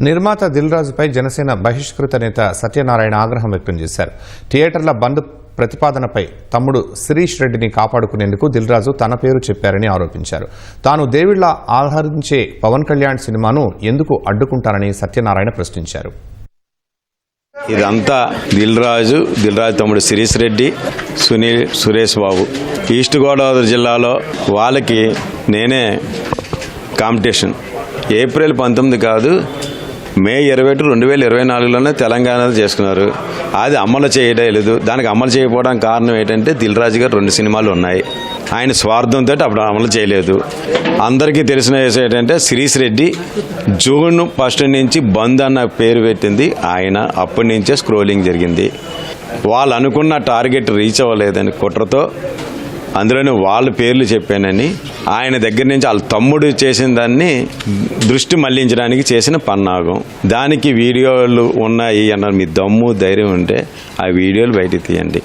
నిర్మాత దిల్ రాజుపై జనసేన బహిష్కృత నేత సత్యనారాయణ ఆగ్రహం వ్యక్తం చేశారు. థియేటర్ల బంద్ ప్రతిపాదనపై తమ్ముడు శిరీష్ రెడ్డిని కాపాడుకునేందుకు దిల్ రాజు తన పేరు చెప్పారని ఆరోపించారు. తాను దేవుళ్ల ఆహరించే పవన్ కళ్యాణ్ సినిమాను ఎందుకు అడ్డుకుంటారని సత్యనారాయణ ప్రశ్నించారు. ఇదంతా దిల్ రాజు తమ్ముడు శిరీష్ రెడ్డి, సురేష్ బాబు. ఈస్ట్ గోదావరి జిల్లాలో వాళ్ళకి నేనే కాంపిటీషన్. ఏప్రిల్ 19 కాదు, మే 21, 2024లోనే తెలంగాణలో చేసుకున్నారు. అది అమలు చేయలేదు. దానికి అమలు చేయకపోవడానికి కారణం ఏంటంటే దిల్ రాజు గారు 2 సినిమాలు ఉన్నాయి. ఆయన స్వార్థంతో అప్పుడు అమలు చేయలేదు. అందరికీ తెలిసిన ఏంటంటే శిరీష్ రెడ్డి జూన్ 1 నుంచి బంద్ అన్న పేరు పెట్టింది ఆయన. అప్పటి నుంచే స్క్రోలింగ్ జరిగింది. వాళ్ళు అనుకున్న టార్గెట్ రీచ్ అవ్వలేదని కుట్రతో అందులోనే వాళ్ళ పేర్లు చెప్పానని ఆయన దగ్గర నుంచి వాళ్ళ తమ్ముడు చేసిన దాన్ని దృష్టి మళ్లించడానికి చేసిన పన్నాగం. దానికి వీడియోలు ఉన్నాయి అన్నారు. మీ దమ్ము ధైర్యం ఉంటే ఆ వీడియోలు బయటికి తీయండి.